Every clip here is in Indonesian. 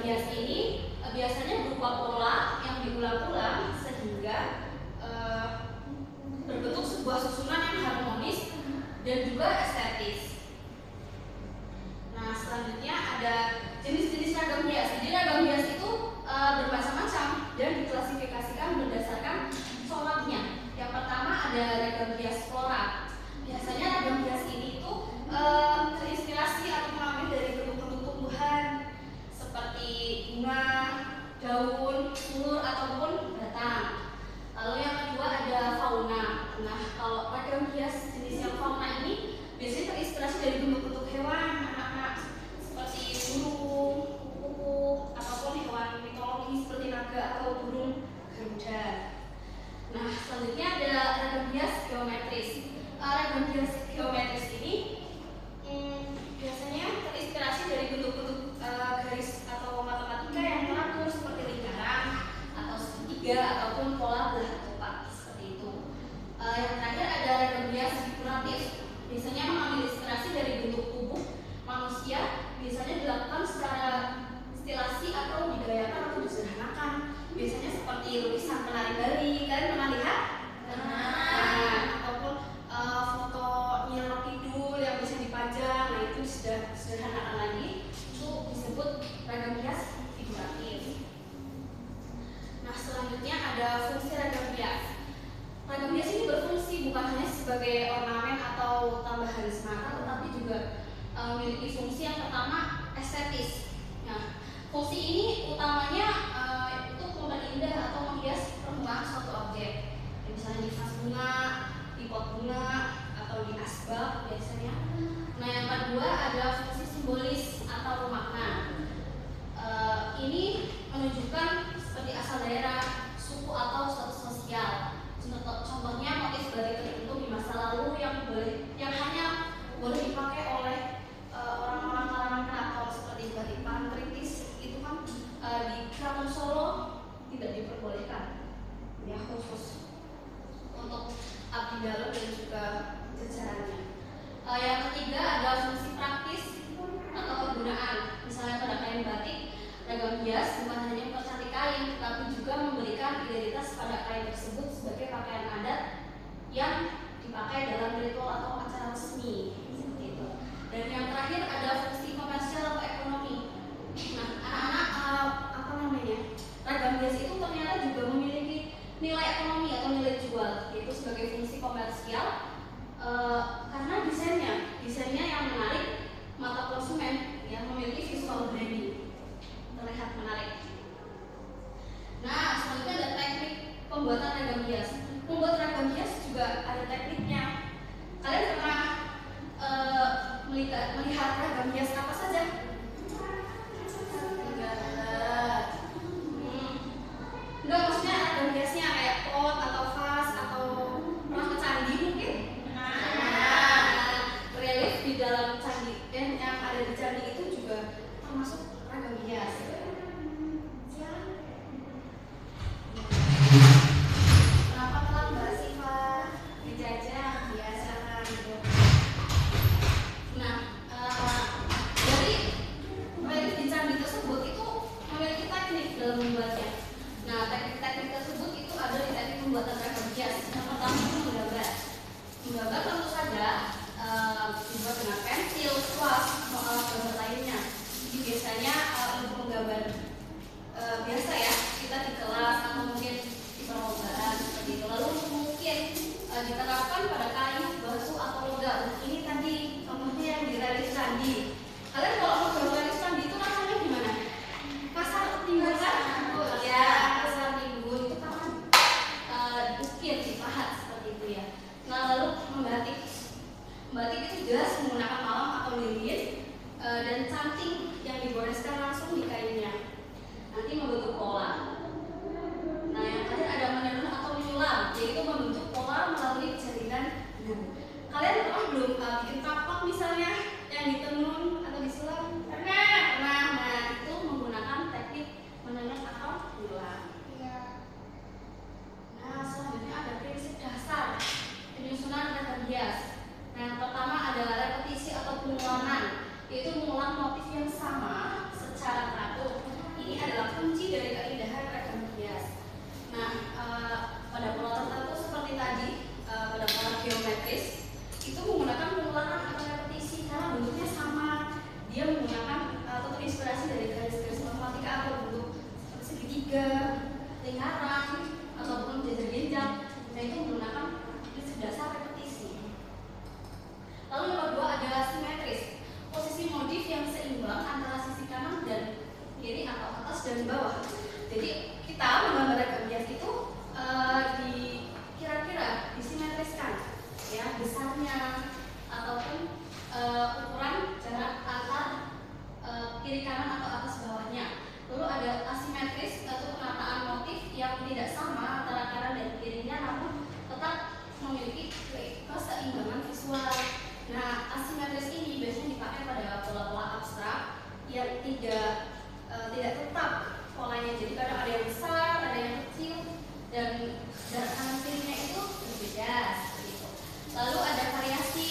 hias ini biasanya berupa pola yang diulang-ulang sehingga berbentuk sebuah susunan yang harmonis dan juga estetis. Nah, selanjutnya ada jenis-jenis ragam hias. Jadi ragam hias itu bermacam-macam dan diklasifikasikan berdasarkan coraknya. Yang pertama ada ragam hias floral. Biasanya ragam hias ini itu terinspirasi atau mengambil dari bentuk-bentuk tumbuhan seperti bunga, daun, sulur ataupun batang. Lalu yang kedua ada fauna. Nah, kalau ragam hias jenis yang fauna ini biasanya terinspirasi dari bentuk-bentuk hewan anak-anak seperti burung, kupu-kupu ataupun hewan mitologi seperti naga atau burung garuda. Nah, selanjutnya ada ragam hias geometris. Ragam hias geometris ini biasanya terinspirasi dari bentuk-bentuk garis atau matematika yang teratur seperti lingkaran atau segitiga ataupun pola belah ketupat seperti itu. Yang terakhir ada ragam hias figuratif. Biasanya mengambil inspirasi dari bentuk tubuh manusia, biasanya dilakukan secara stilasi atau digayakan atau disederhanakan. Biasanya seperti lukisan penari-nari, kalian pernah lihat? Ataupun foto Nyi Roro Kidul yang bisa dipajang, nah itu sudah sederhanakan lagi, itu disebut ragam hias figuratif. Nah, selanjutnya ada fungsi ragam hias. Ragam hias ini berfungsi bukan hanya sebagai ornamen atau tambahan semata, tetapi juga memiliki fungsi yang pertama estetis. Nah, fungsi ini utamanya untuk memperindah atau menghias permukaan suatu objek. Misalnya di vas bunga, di pot bunga, atau di asbak biasanya. Nah, yang kedua ada fungsi simbolis atau makna. Ini menunjukkan seperti asal daerah, suku atau status sosial. Contohnya motif batik tertentu di masa lalu yang hanya boleh dipakai oleh orang-orang kalangan keraton seperti batik pantritis itu kan di Keraton Solo tidak diperbolehkan, ya khusus untuk abdi dalam dan juga jajarannya. Yang ketiga ada fungsi praktis atau kegunaan. Misalnya pada kain batik, ragam hias bukan hanya mempercantik kain, tetapi juga memberikan identitas pada kain tersebut sebagai pakaian adat yang dipakai dalam ritual atau acara resmi seperti itu. Dan yang terakhir ada fungsi komersial atau ekonomi. Nah, anak-anak ragam hias itu ternyata juga memiliki nilai ekonomi atau nilai jual, yaitu sebagai fungsi komersial karena desainnya yang menarik mata konsumen, yang memiliki visual branding, terlihat menarik. Nah, selanjutnya ada teknik pembuatan ragam hias. Membuat ragam hias juga ada tekniknya. Kalian pernah melihat ragam hias apa saja? Enggak, maksudnya ragam hiasnya kayak pot atau vas atau pernah ke candi mungkin? Relief di dalam candi yang ada di candi itu juga termasuk ragam hias. Kenapa telat Mbak Siva? Dijajah biasa kan. Nah, dari relief di candi tersebut itu memiliki teknik dalam membuatnya. Nah, teknik-teknik tersebut itu ada di teknik pembuatan ragam hias. Yang pertama itu menggambar. Menggambar tentu saja dibuat dengan pensil, kuas, atau alat gambar lainnya. Jadi biasanya untuk menggambar biasa ya, kita di kelas atau mungkin di adalah kunci dari keindahan ragam hias. Nah, pada pola tertentu seperti tadi, pada pola geometris itu menggunakan pengulangan atau repetisi karena bentuknya sama. Dia menggunakan atau terinspirasi dari garis-garis matematika atau bentuk segitiga, lingkaran, ataupun jenjang-jenjang. Nah, itu menggunakan prinsip dasar repetisi. Lalu yang kedua adalah simetris, posisi motif yang seimbang antara sisi kanan dan kiri atau atas dan bawah. Jadi kita menggambar ragam hias itu kira-kira disimetriskan, ya, besarnya ataupun ukuran jarak antar kiri kanan atau atas bawahnya. Lalu ada asimetris atau penataan motif yang tidak sama antara kanan dan kirinya, namun tetap memiliki keseimbangan visual. Nah, asimetris ini biasanya dipakai pada pola-pola abstrak yang tidak tetap polanya. Jadi kadang ada yang besar, ada yang kecil, dan jarak kanan kirinya itu berbeda. Gitu. Lalu ada variasi.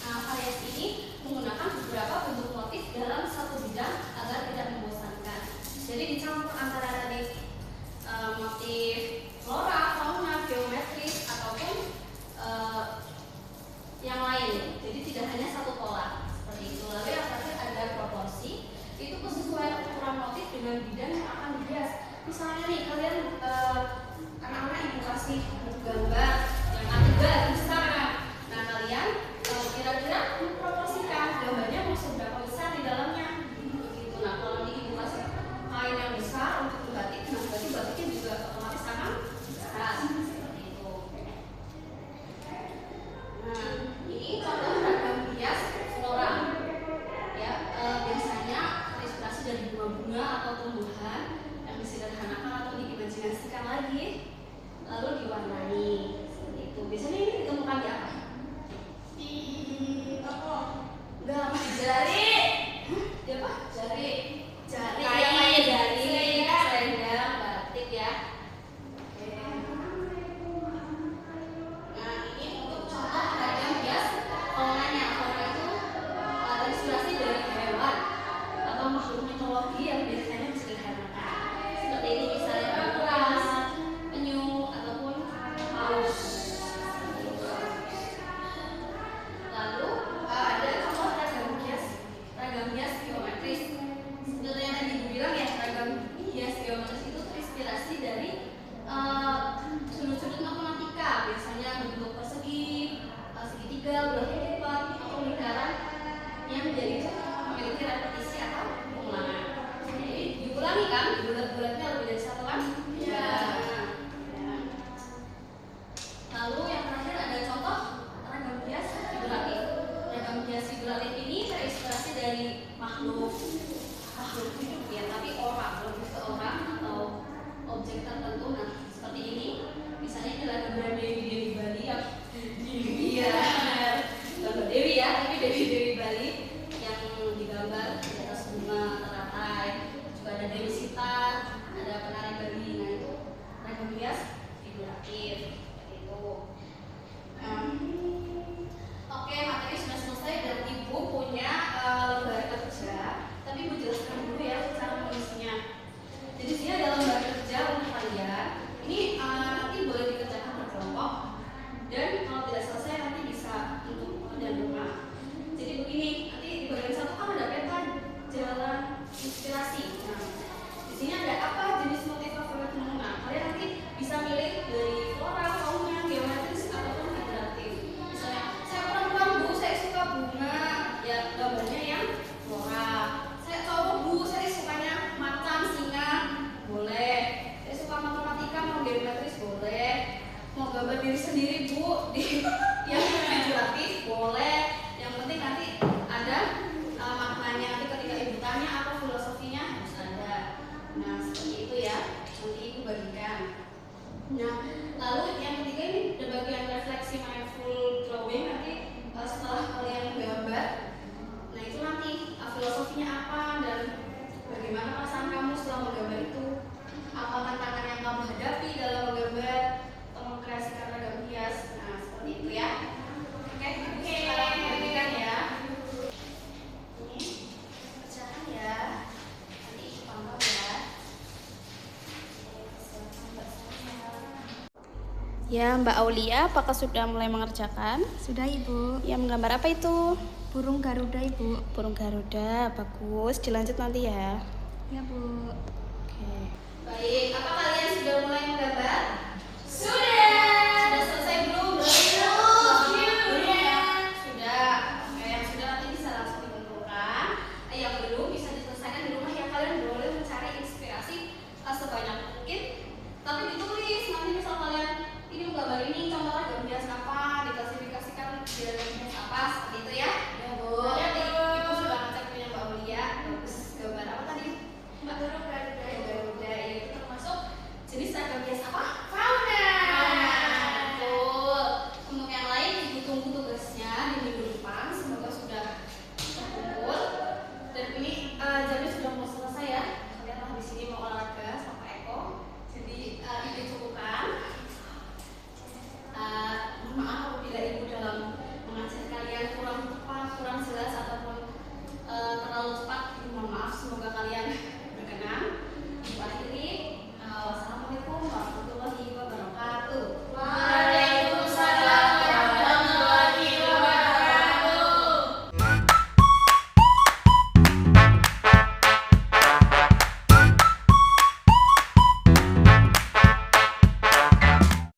Nah, variasi ini menggunakan beberapa bentuk motif dalam satu bidang agar tidak membosankan. Jadi dicampur antara tadi motif flora, fauna, geometris ataupun yang lain. Jadi tidak hanya satu pola seperti itu. Lalu yang terakhir ada proporsi. Itu kesesuaian ukuran motif dengan bidang yang akan dihias. Misalnya nih kalian anak-anak ibu kasih gambar yang A3 itu besar kan? Nah, kalian kira-kira memproporsikan gambarnya mau seberapa besar di dalamnya gitu. Nah, kalau nanti ibu kasih kain yang besar untuk batik, nah berarti batiknya juga otomatis akan besar seperti itu. Nah, ini contoh ragam hias flora. Ya, biasanya terinspirasi dari bunga-bunga atau tumbuhan yang disederhanakan atau diimajinasikan lagi, lalu diwarnai seperti itu. Biasanya ini ditemukan di apa? Di toko. Enggak, di jari. Di apa? Jari. Jari. Kayak jari, selendang, batik ya. Oke. Nah, ini untuk contoh ragam hias faunanya. Fauna itu terinspirasi dari hewan atau makhluk mitologi yang biasanya disederhanakan. Seperti ini misalnya banglas, penyu, ataupun paus. Lalu ada contoh ragam hias geometris. Seperti yang tadi Ibu bilang ya, ragam hias geometris itu terinspirasi dari sudut-sudut matematika, biasanya bentuk persegi, segitiga, bulat lipat, atau lingkaran yang memiliki repetisi atau pengulangan. Jadi diulangi kan, bulat-bulatnya lebih dari satu kan? Ya. Lalu yang terakhir ada contoh ragam hias figuratif. Ragam hias figuratif ini terinspirasi dari makhluk hidup ya, tapi orang, lebih ke orang atau objek tertentu. Nah, seperti ini. Misalnya ini adalah gambar Dewi Bali yang iya, gambar Dewi ya, tapi Dewi Bali yang digambar di atas bunga teratai. Juga ada Dewi Sita, ada penari Bali. Nah, itu ragam hias figuratif itu. Oke, materi sudah selesai dan Ibu punya lembar kerja. Tapi Ibu jelaskan dulu ya cara menulisnya. Jadi sini ada lembar kerja untuk kalian. Ini nanti boleh dikerjakan berkelompok. Dan kalau tidak selesai nanti bisa untuk pekerjaan rumah. Jadi begini, nanti di bagian satu kan ada peta jalan inspirasi. Nah, di sini ada apa jenis motif favoritmu. Nah, kalian nanti bisa milih dari flora, fauna, geometris ataupun figuratif. Misalnya, saya perempuan Bu, saya suka bunga, ya gambarnya yang flora. Saya cowok Bu, saya sukanya macan, singa, boleh. Saya suka matematika, mau geometris boleh. Mau gambar diri sendiri Bu, yang figuratif boleh. Yang penting nanti ada maknanya. Nanti ketika Ibu tanya apa filosofinya harus ada. Nah, seperti itu ya. Nanti Ibu bagikan. Nah, lalu yang ketiga ini ada bagian refleksi mindful drawing. Nanti setelah kalian gambar, nah itu nanti filosofinya apa dan bagaimana perasaan kamu setelah menggambar itu, apa tantangan yang kamu hadapi dalam menggambar atau mengkreasikan ragam hias. Nah, seperti itu ya. Oke, sekarang bagikan ya. Ini kerjakan ya. Nanti Ibu pantau ya. Ya, Mbak Aulia, apakah sudah mulai mengerjakan? Sudah, Ibu. Yang menggambar apa itu? Burung Garuda, Ibu. Burung Garuda, bagus. Dilanjut nanti ya. Ya, Bu.